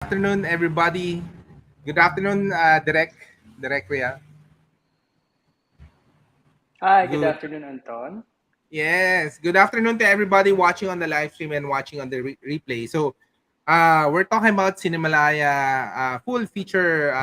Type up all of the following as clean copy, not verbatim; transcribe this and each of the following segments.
afternoon, everybody. Good afternoon, Direk Ria. Hi, good Good. afternoon, Anton. Yes. Good afternoon to everybody watching on the live stream and watching on the replay. So, we're talking about Cinemalaya full feature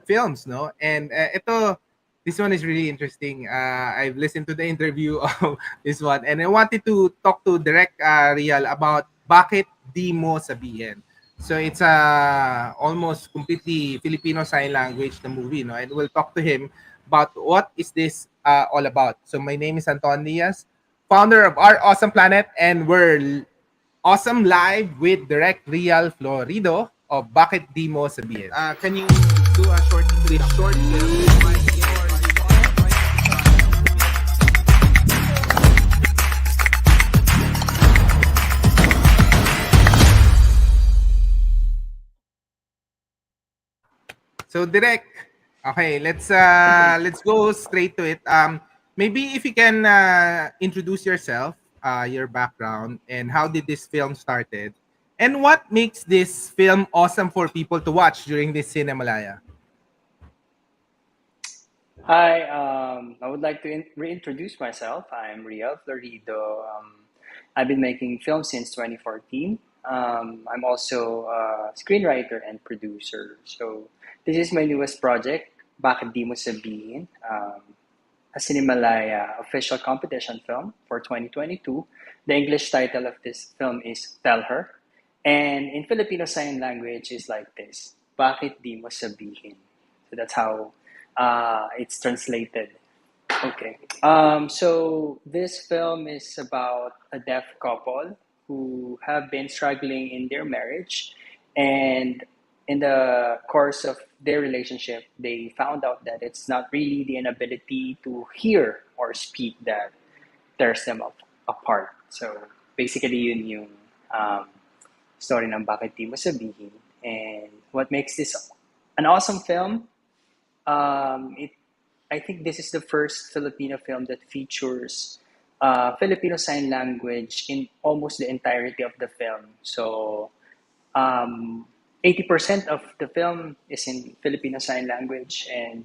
films, no? And this one is really interesting. I've listened to the interview of this one, and I wanted to talk to Direk Real about Bakit Di Mo Sabihin. So it's almost completely Filipino sign language the movie, no? And we'll talk to him about what is this all about. So my name is Anton Diaz, founder of Our Awesome Planet, and we're awesome live with Direct Real Florido of Bakit Di Mo Sabihin. Can you do a short film? So Direct, okay, let's go straight to it. Maybe if you can introduce yourself, your background, and how did this film started, and what makes this film awesome for people to watch during this Cinemalaya. Hi, I would like to reintroduce myself. I'm Riel Florido. I've been making films since 2014. I'm also a screenwriter and producer. So this is my newest project, Bakit Di Mo Sabihin, a Cinemalaya official competition film for 2022. The English title of this film is Tell Her. And in Filipino sign language is like this, Bakit Di Mo Sabihin? So that's how it's translated. Okay. So this film is about a deaf couple who have been struggling in their marriage, and in the course of their relationship, they found out that it's not really the inability to hear or speak that tears them apart. So basically, yun yung um, story ng Bakit Di Mo Sabihin. And what makes this an awesome film? It I think this is the first Filipino film that features Filipino Sign Language in almost the entirety of the film. So, 80% of the film is in Filipino Sign Language, and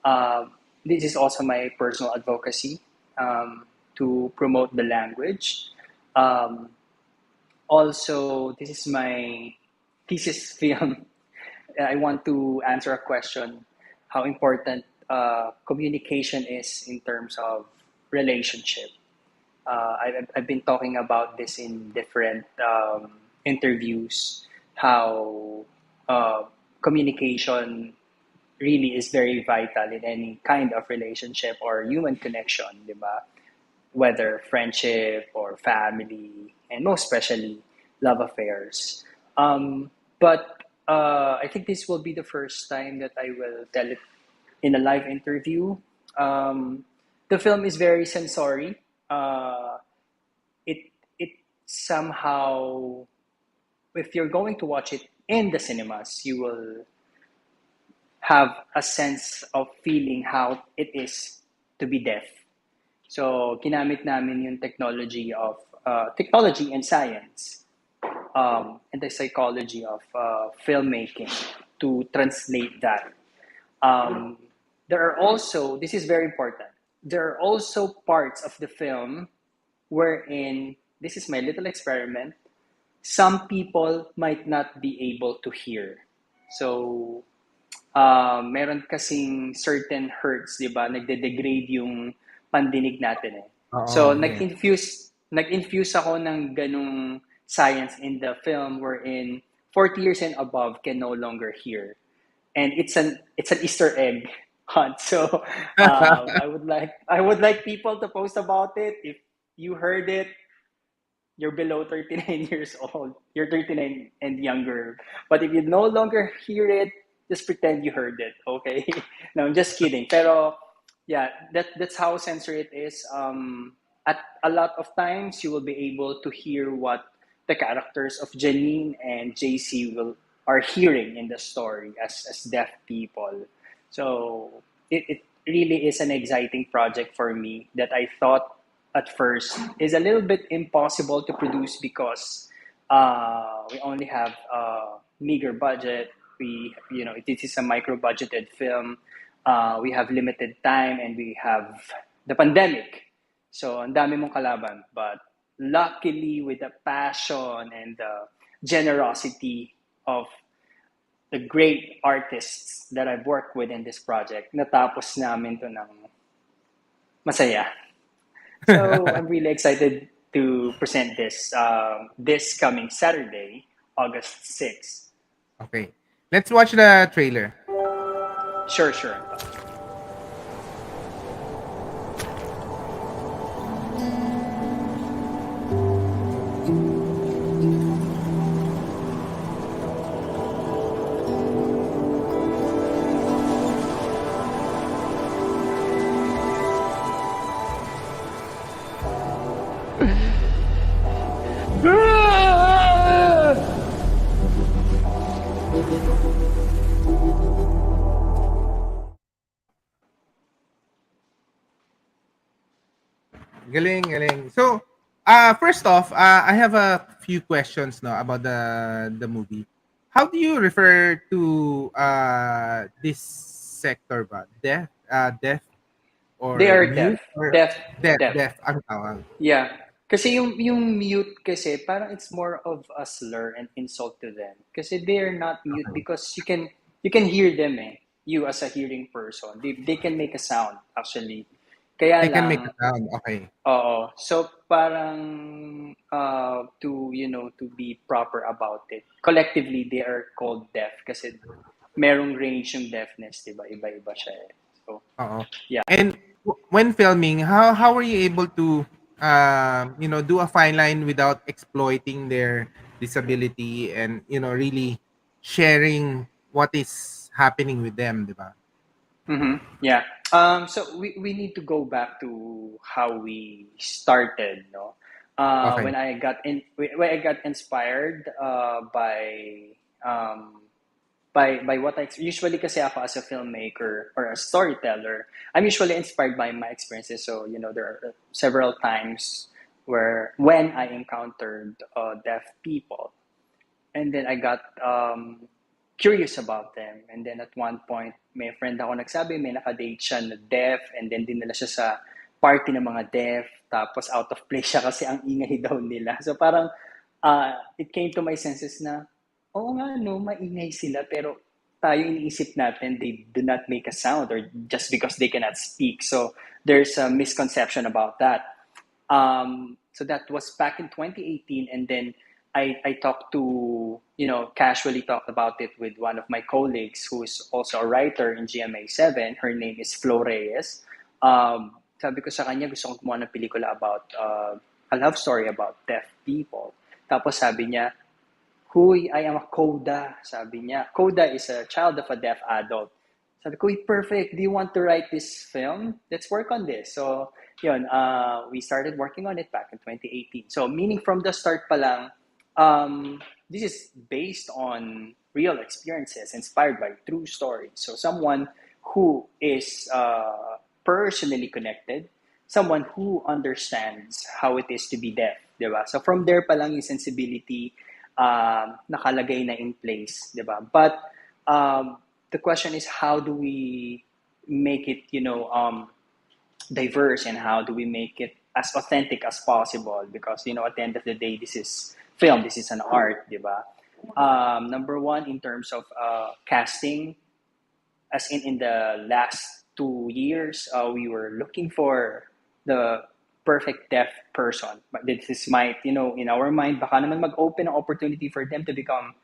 uh, this is also my personal advocacy to promote the language. Um, Also, this is my thesis film. I want to answer a question how important communication is in terms of relationship. I've been talking about this in different interviews, how uh, communication really is very vital in any kind of relationship or human connection, di ba? Whether friendship or family, and most especially love affairs. But I think this will be the first time that I will tell it in a live interview. Um, the film is very sensory. It somehow, if you're going to watch it in the cinemas, you will have a sense of feeling how it is to be deaf. So, ginamit namin yung technology and science, and the psychology of filmmaking to translate that. Um, there are also, this is very important, there are also parts of the film wherein, this is my little experiment, some people might not be able to hear. So, meron kasing certain hertz, di ba? Nagde-degrade yung pandinig natin eh. So, Oo, yeah. nag-infuse ako ng ganung science in the film wherein 40 years and above can no longer hear. And it's an Easter egg hunt. So, I would like people to post about it. If you heard it, you're below 39 years old. You're 39 and younger. But if you no longer hear it, just pretend you heard it, okay? No, I'm just kidding. Pero yeah, that's how sensory it is. At a lot of times, you will be able to hear what the characters of Janine and JC will are hearing in the story as deaf people. So it really is an exciting project for me that I thought at first is a little bit impossible to produce because we only have meager budget. This is a micro-budgeted film. We have limited time and we have the pandemic. So, ang dami mong kalaban. But luckily, with the passion and the generosity of the great artists that I've worked with in this project, natapos namin to ng masaya. So I'm really excited to present this coming Saturday, August 6th. Okay. Let's watch the trailer. Sure, sure. Galing, galing. So, first off, I have a few questions now about the movie. How do you refer to this sector ba? Deaf They or are mute deaf. or Deaf. deaf, Deaf. deaf ang tawag. Yeah. Kasi yung mute kasi, parang it's more of a slur and insult to them. Kasi they're not mute Okay. because you can hear them eh. You as a hearing person. They can make a sound actually. Kaya They can make a lang, sound. Okay. oo. So parang to be proper about it. Collectively, they are called deaf kasi merong range yung deafness, 'di ba? Iba-iba siya eh. So, Oo. yeah. And when filming, how were you able to do a fine line without exploiting their disability and really sharing what is happening with them, di ba? Yeah. So we need to go back to how we started, no? Okay. When I got inspired by what usually kasi ako as a filmmaker or a storyteller, I'm usually inspired by my experiences. So there are several times when I encountered deaf people, and then I got curious about them. And then at one point, may friend ako nagsabi, may nakadate siya na deaf, and then dinala siya sa party ng mga deaf, tapos out of place siya kasi ang ingay daw nila. So parang it came to my senses na, oo nga no, maingay sila, pero tayo iniisip natin they do not make a sound or just because they cannot speak. So there's a misconception about that. So that was back in 2018, and then I talked to, casually talked about it with one of my colleagues who is also a writer in GMA7. Her name is Florida. Sabi ko sa kanya, gusto kong gumawa ng pelikula about a love story about deaf people. Tapos sabi niya, Huy, I am a CODA. Sabi niya, CODA is a child of a deaf adult. Sabi ko, perfect. Do you want to write this film? Let's work on this. So, we started working on it back in 2018. So, meaning from the start pa lang, this is based on real experiences, inspired by true stories. So, someone who is personally connected, someone who understands how it is to be deaf, di ba? So, from there pa lang yung sensibility nakalagay na in place, di ba? But the question is, how do we make it, diverse, and how do we make it as authentic as possible? Because, at the end of the day, this is film, this is an art, di ba? Number one, in terms of casting, as in the last 2 years, we were looking for the perfect deaf person. But this might, in our mind, baka naman mag-open an opportunity for them to become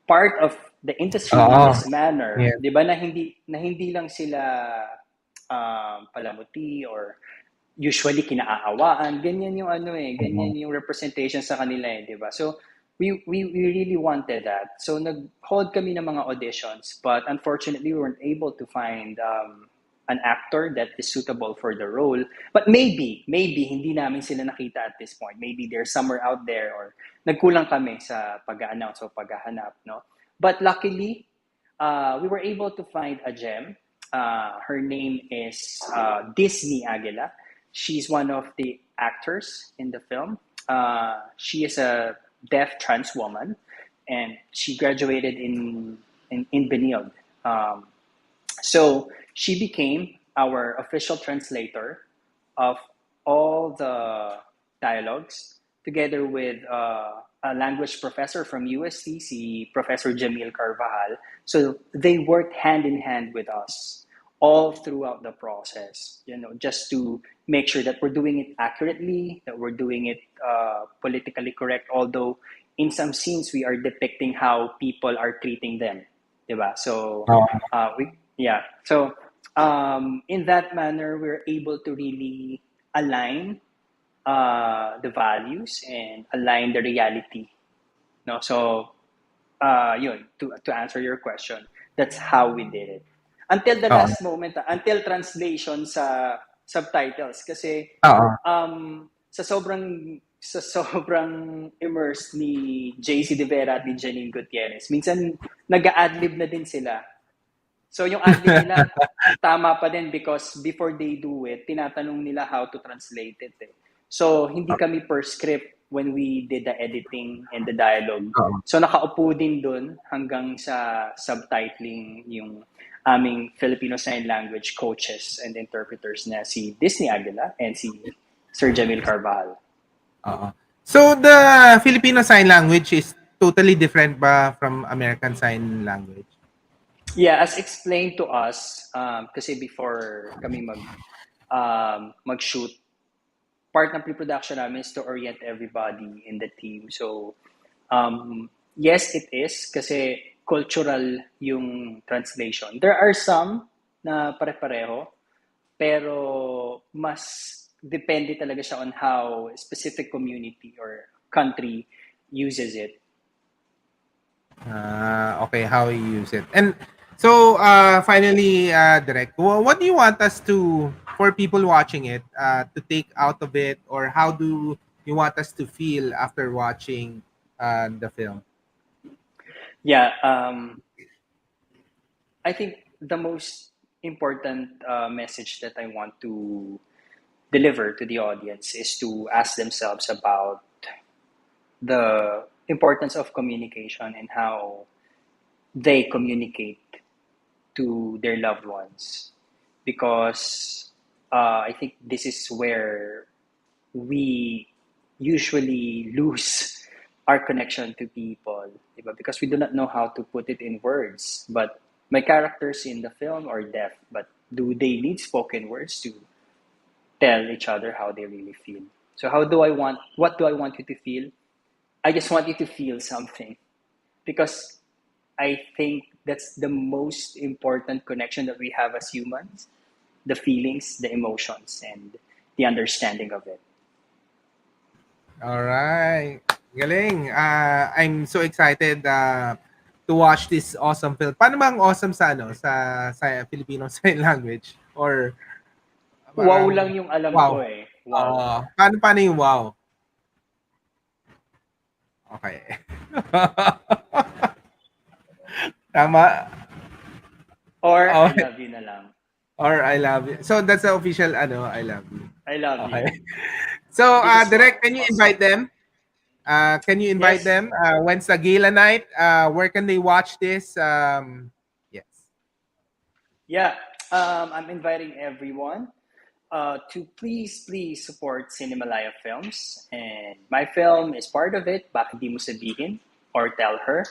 part of the industry in this manner. Yeah. Di ba, na hindi lang sila palamuti or usually kinaawaan. Ganyan yung ganyan yung representation sa kanila di ba? So, we really wanted that. So, nag-hold kami ng mga auditions, but unfortunately, we weren't able to find an actor that is suitable for the role. But maybe, hindi namin sila nakita at this point. Maybe they're somewhere out there, or nagkulang kami sa pag-announce o paghahanap, no? But luckily, we were able to find a gem. Her name is Disney Aguila. She's one of the actors in the film. She is a deaf trans woman, and she graduated in Benilde. So she became our official translator of all the dialogues, together with a language professor from UST, Professor Jamil Carvajal. So they worked hand in hand with us all throughout the process, just to make sure that we're doing it accurately, that we're doing it politically correct, although in some scenes we are depicting how people are treating them. Diba? So, So, in that manner, we're able to really align the values and align the reality. No, so to answer your question, that's how we did it. Until the Oo. last moment, until translation sa subtitles, kasi Oo. sa sobrang immersed ni JC De Vera at ni Janine Gutierrez, minsan nag-a-adlib na din sila. So yung adlib nila, tama pa din because before they do it, tinatanong nila how to translate it. So hindi kami per script when we did the editing and the dialogue. Oo. So nakaupo din dun hanggang sa subtitling yung aming Filipino Sign Language coaches and interpreters na si Disney Aguila and si Sir Jamil Carvajal. Oo. So the Filipino Sign Language is totally different ba from American Sign Language? Yeah, as explained to us, kasi before kami mag-shoot, part ng pre-production namin is to orient everybody in the team. So, yes, it is kasi cultural yung translation. There are some na pare-pareho, pero mas depende talaga siya on how specific community or country uses it. Okay, how you use it. And so, finally, Direk, what do you want us for people watching it, to take out of it, or how do you want us to feel after watching the film? Yeah, I think the most important message that I want to deliver to the audience is to ask themselves about the importance of communication and how they communicate to their loved ones. Because I think this is where we usually lose our connection to people, diba? Because we do not know how to put it in words. But my characters in the film are deaf, but do they need spoken words to tell each other how they really feel? So what do I want you to feel? I just want you to feel something, because I think that's the most important connection that we have as humans: the feelings, the emotions, and the understanding of it. All right. Galing. I'm so excited to watch this awesome film. Paano ba ang awesome sa Filipino Sign Language? Or Wow lang yung alam wow. ko eh. Wow. Paano yung wow? Okay. Tama. Or I Okay. love you na lang. Or I love you. So that's the official I love you. I love Okay. you. So Because Direk, can you awesome. invite them? Can you invite Yes. them? When's the gala night? Where can they watch this? Yes. Yeah. I'm inviting everyone to please support Cinemalaya Films. And my film is part of it, Bakit Di Mo Sabihin, or Tell Her.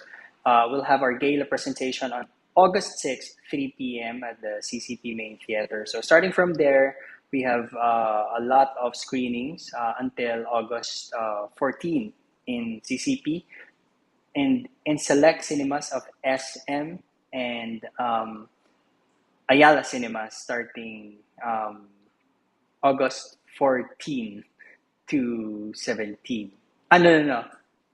We'll have our gala presentation on August 6th, 3 p.m. at the CCP Main Theater. So starting from there, we have a lot of screenings until August 14 in CCP, and in select cinemas of SM and Ayala Cinemas starting August 14 to 17. No.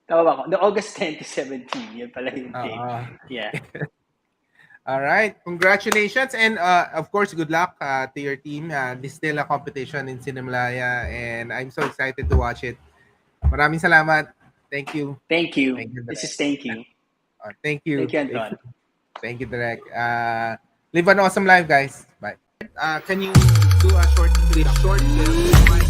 Tama ba ako? No, August 10 to 17. Yan pala yung date. Yeah. All right. Congratulations. And of course, good luck to your team. This is still a competition in Cinemalaya, and I'm so excited to watch it. Maraming salamat. Thank you. Thank you. Thank you, This Direk. is thank you. Thank you. Thank you, Anton. Thank you, Direk. Live an awesome life, guys. Bye. Can you do a short film?